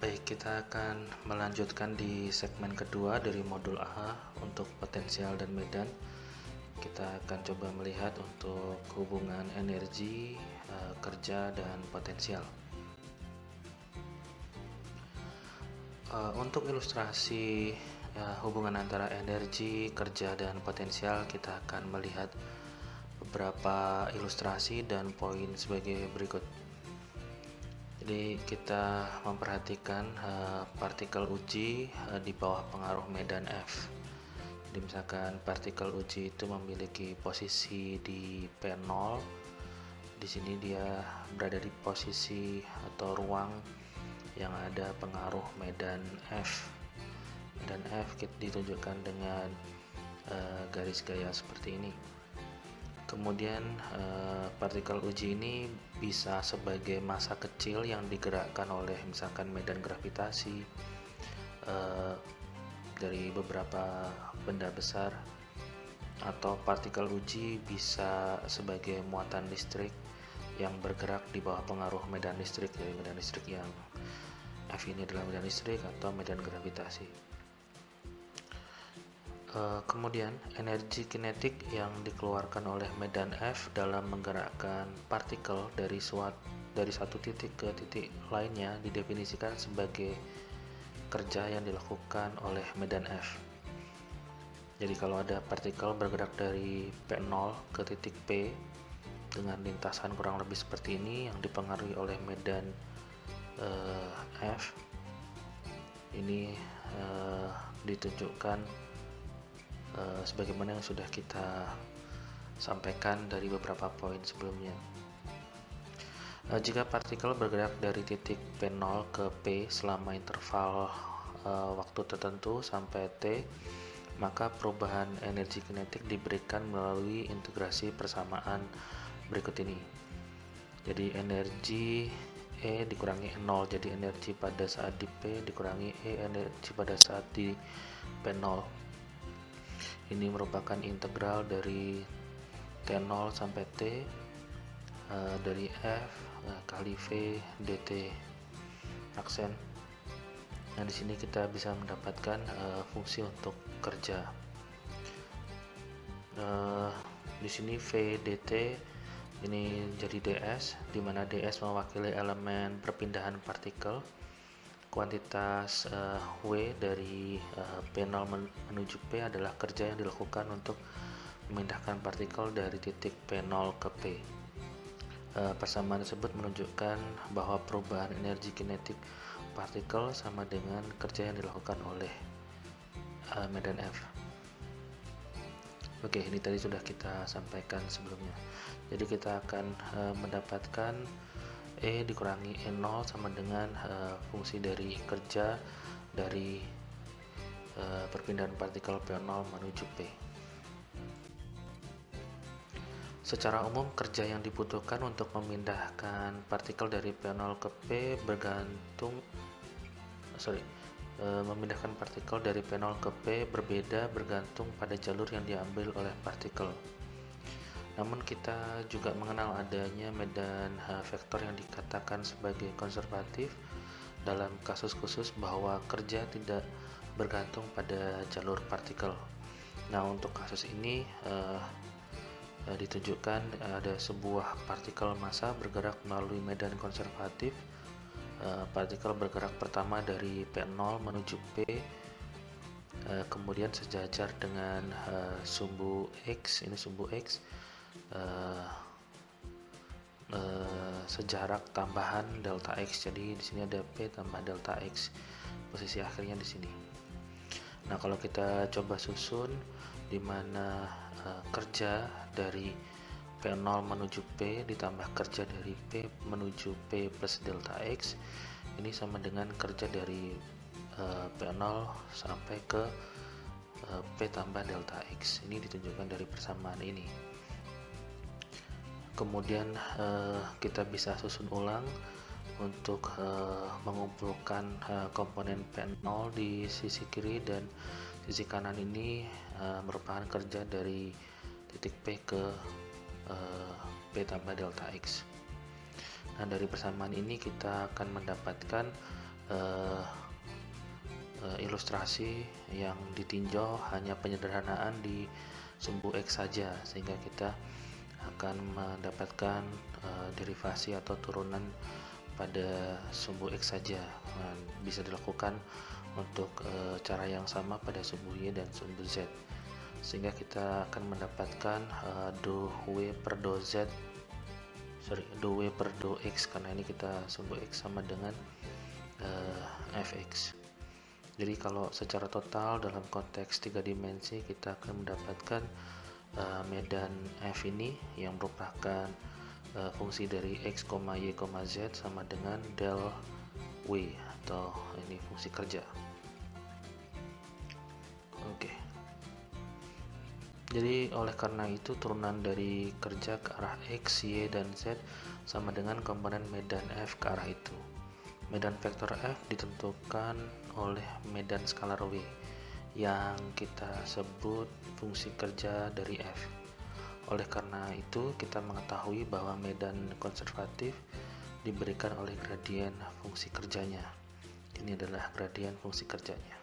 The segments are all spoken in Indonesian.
Baik, kita akan melanjutkan di segmen kedua dari modul A untuk potensial dan medan. Kita akan coba melihat untuk hubungan energi, kerja, dan potensial. Untuk ilustrasi hubungan antara energi, kerja, dan potensial, kita akan melihat beberapa ilustrasi dan poin sebagai berikut. Jadi kita memperhatikan partikel uji di bawah pengaruh medan F. Jadi misalkan partikel uji itu memiliki posisi di P0. Di sini dia berada di posisi atau ruang yang ada pengaruh medan F. Medan F ditunjukkan dengan garis gaya seperti ini. Kemudian partikel uji ini bisa sebagai massa kecil yang digerakkan oleh misalkan medan gravitasi dari beberapa benda besar, atau partikel uji bisa sebagai muatan listrik yang bergerak di bawah pengaruh medan listrik, dari medan listrik yang F ini adalah medan listrik atau medan gravitasi. Kemudian energi kinetik yang dikeluarkan oleh medan F dalam menggerakkan partikel dari satu titik ke titik lainnya didefinisikan sebagai kerja yang dilakukan oleh medan F. Jadi kalau ada partikel bergerak dari P0 ke titik P dengan lintasan kurang lebih seperti ini yang dipengaruhi oleh medan F, ini ditunjukkan sebagaimana yang sudah kita sampaikan dari beberapa poin sebelumnya. Jika partikel bergerak dari titik P0 ke P selama interval waktu tertentu sampai T, maka perubahan energi kinetik diberikan melalui integrasi persamaan berikut ini. Jadi energi E dikurangi 0, jadi energi pada saat di P dikurangi E energi pada saat di P0. Ini merupakan integral dari T0 sampai T dari F kali V dt aksen. Nah, di sini kita bisa mendapatkan fungsi untuk kerja. Di sini V dt ini jadi ds, di mana ds mewakili elemen perpindahan partikel. Kuantitas W dari P0 menuju P adalah kerja yang dilakukan untuk memindahkan partikel dari titik P0 ke P. Persamaan tersebut menunjukkan bahwa perubahan energi kinetik partikel sama dengan kerja yang dilakukan oleh medan F. Oke, ini tadi sudah kita sampaikan sebelumnya. Jadi kita akan mendapatkan E dikurangi E0 sama dengan fungsi dari kerja dari perpindahan partikel P0 menuju P. Secara umum, kerja yang dibutuhkan untuk memindahkan partikel dari P0 ke P memindahkan partikel dari P0 ke P berbeda bergantung pada jalur yang diambil oleh partikel. Namun kita juga mengenal adanya medan vektor yang dikatakan sebagai konservatif dalam kasus khusus bahwa kerja tidak bergantung pada jalur partikel. Nah, untuk kasus ini ditunjukkan ada sebuah partikel massa bergerak melalui medan konservatif. Partikel bergerak pertama dari P0 menuju P, kemudian sejajar dengan sumbu X, ini sumbu X, sejarak tambahan delta X. Jadi di sini ada P tambah delta X, posisi akhirnya di sini. Nah, kalau kita coba susun di mana kerja dari P0 menuju P ditambah kerja dari P menuju P plus delta X, ini sama dengan kerja dari P0 sampai ke P tambah delta X. Ini ditunjukkan dari persamaan ini. Kemudian kita bisa susun ulang untuk mengumpulkan komponen P0 di sisi kiri dan sisi kanan. Ini merupakan kerja dari titik P ke P tambah delta X. Nah, dari persamaan ini kita akan mendapatkan eh, ilustrasi yang ditinjau hanya penyederhanaan di sumbu X saja, sehingga kita akan mendapatkan derivasi atau turunan pada sumbu X saja. Nah, bisa dilakukan untuk cara yang sama pada sumbu Y dan sumbu Z, sehingga kita akan mendapatkan do W per do Z, do W per do X, karena ini kita sumbu X sama dengan fx. Jadi kalau secara total dalam konteks 3 dimensi kita akan mendapatkan medan f ini yang merupakan fungsi dari x, y, z sama dengan del w, atau ini fungsi kerja. Oke. Jadi oleh karena itu turunan dari kerja ke arah x, y, dan z sama dengan komponen medan f ke arah itu. Medan vektor f ditentukan oleh medan skalar w yang kita sebut fungsi kerja dari f. Oleh karena itu kita mengetahui bahwa medan konservatif diberikan oleh gradien fungsi kerjanya. Ini adalah gradien fungsi kerjanya.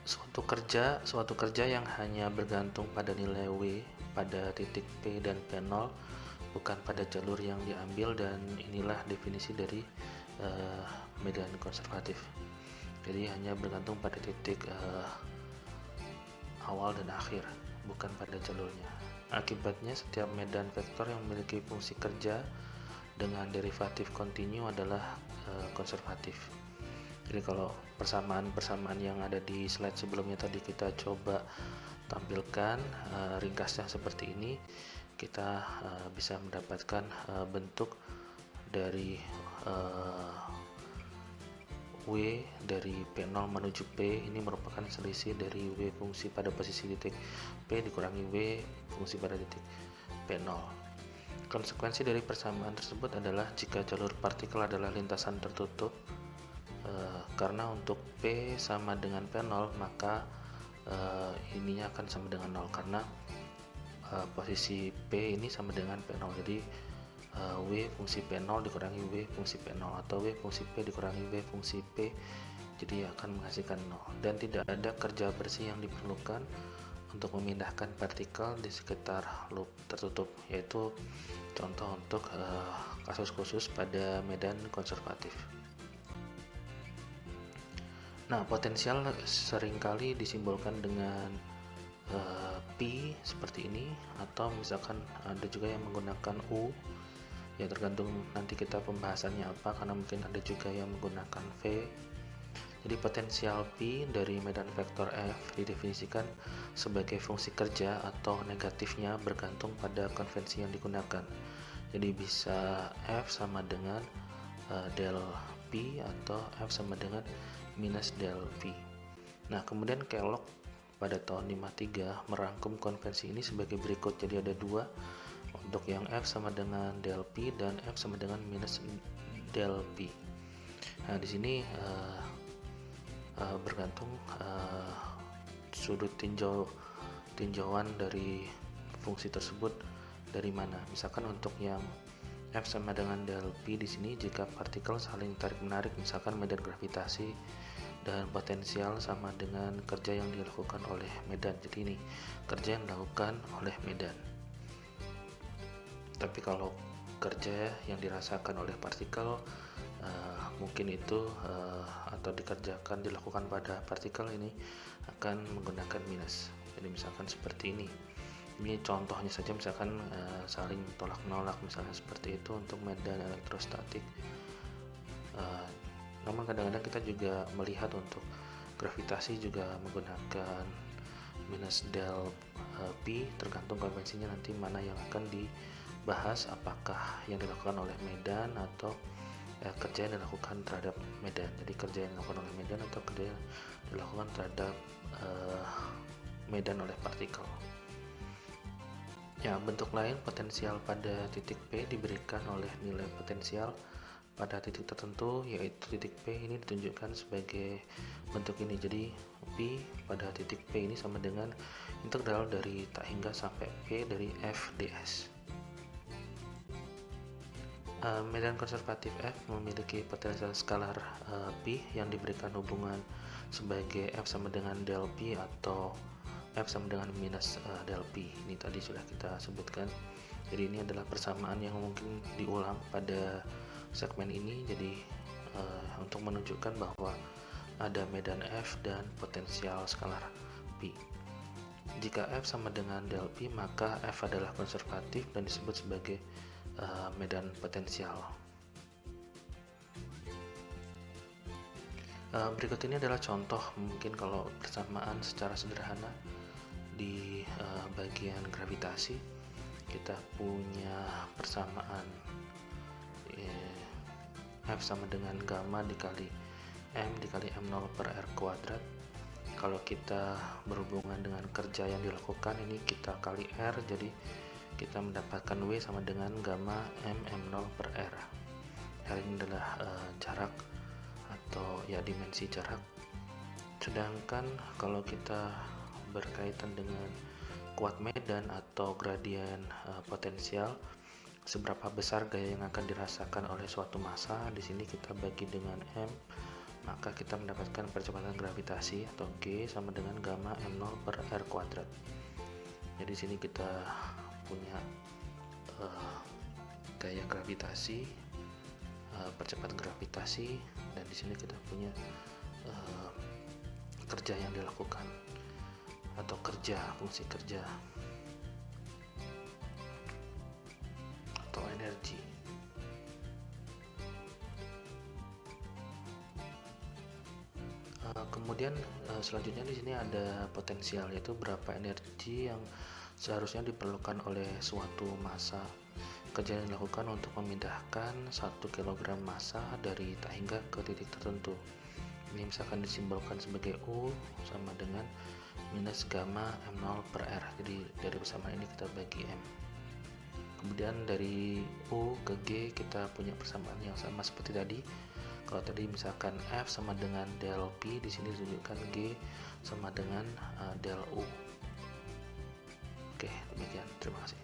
Suatu kerja yang hanya bergantung pada nilai w pada titik P dan P0 bukan pada jalur yang diambil, dan inilah definisi dari medan konservatif. Jadi hanya bergantung pada titik awal dan akhir, bukan pada jalurnya. Akibatnya setiap medan vektor yang memiliki fungsi kerja dengan derivatif kontinu adalah konservatif. Jadi kalau persamaan-persamaan yang ada di slide sebelumnya tadi kita coba tampilkan ringkasnya seperti ini, kita bisa mendapatkan bentuk dari W dari P0 menuju P ini merupakan selisih dari W fungsi pada posisi titik P dikurangi W fungsi pada titik P0. Konsekuensi dari persamaan tersebut adalah jika jalur partikel adalah lintasan tertutup, karena untuk P sama dengan P0 maka ininya akan sama dengan 0, karena posisi P ini sama dengan P0. Jadi W fungsi P0 dikurangi W fungsi P0, atau W fungsi P dikurangi W fungsi P, jadi akan menghasilkan 0. Dan tidak ada kerja bersih yang diperlukan untuk memindahkan partikel di sekitar loop tertutup, yaitu contoh untuk kasus khusus pada medan konservatif. Nah, potensial seringkali disimbolkan dengan P seperti ini, atau misalkan ada juga yang menggunakan U, ya tergantung nanti kita pembahasannya apa, karena mungkin ada juga yang menggunakan V. Jadi potensial P dari medan vektor F didefinisikan sebagai fungsi kerja atau negatifnya bergantung pada konvensi yang digunakan. Jadi bisa F sama dengan del P atau F sama dengan minus del P. Nah, kemudian Kellogg pada tahun 53 merangkum konvensi ini sebagai berikut. Jadi ada dua, untuk yang F sama dengan del P dan F sama dengan minus del P. Nah, di sini bergantung sudut tinjauan dari fungsi tersebut dari mana. Misalkan untuk yang F sama dengan del P di sini, jika partikel saling tarik-menarik, misalkan medan gravitasi, dan potensial sama dengan kerja yang dilakukan oleh medan. Jadi ini kerja yang dilakukan oleh medan. Tapi kalau kerja yang dirasakan oleh partikel mungkin itu atau dilakukan pada partikel ini akan menggunakan minus. Jadi misalkan seperti ini. Ini contohnya saja, misalkan saling tolak-menolak, misalnya seperti itu untuk medan elektrostatik. Namun kadang-kadang kita juga melihat untuk gravitasi juga menggunakan minus del P, tergantung konvensinya nanti mana yang akan dibahas, apakah yang dilakukan oleh medan atau kerja yang dilakukan terhadap medan. Jadi kerja yang dilakukan oleh medan atau kerja yang dilakukan terhadap medan oleh partikel. Ya, bentuk lain potensial pada titik P diberikan oleh nilai potensial pada titik tertentu, yaitu titik P ini ditunjukkan sebagai bentuk ini. Jadi P pada titik P ini sama dengan integral dari tak hingga sampai P dari f ds. Medan konservatif F memiliki potensial skalar P yang diberikan hubungan sebagai F sama dengan del P atau F sama dengan minus del P. Ini tadi sudah kita sebutkan. Jadi ini adalah persamaan yang mungkin diulang pada segmen ini. Jadi untuk menunjukkan bahwa ada medan F dan potensial skalar P. Jika F sama dengan del P, maka F adalah konservatif dan disebut sebagai medan potensial. Berikut ini adalah contoh mungkin kalau persamaan secara sederhana di bagian gravitasi. Kita punya persamaan F sama dengan gamma dikali M0 per R kuadrat. Kalau kita berhubungan dengan kerja yang dilakukan, ini kita kali R, jadi kita mendapatkan W sama dengan gamma M0 per R. R ini adalah jarak atau ya dimensi jarak. Sedangkan kalau kita berkaitan dengan kuat medan atau gradien potensial, seberapa besar gaya yang akan dirasakan oleh suatu massa, di sini kita bagi dengan M, maka kita mendapatkan percepatan gravitasi atau G sama dengan gamma M0 per R kuadrat. Jadi di sini kita punya gaya gravitasi, percepatan gravitasi, dan di sini kita punya kerja yang dilakukan atau fungsi kerja atau energi. Kemudian selanjutnya di sini ada potensial, yaitu berapa energi yang seharusnya diperlukan oleh suatu massa. Kerja yang dilakukan untuk memindahkan 1 kg massa dari tak hingga ke titik tertentu. Ini misalkan disimbolkan sebagai U sama dengan minus gamma M0 per R. Jadi dari persamaan ini kita bagi M. Kemudian dari U ke G kita punya persamaan yang sama seperti tadi. Kalau tadi misalkan F sama dengan del P, di sini ditunjukkan G sama dengan del U. Oke, demikian. Terima kasih.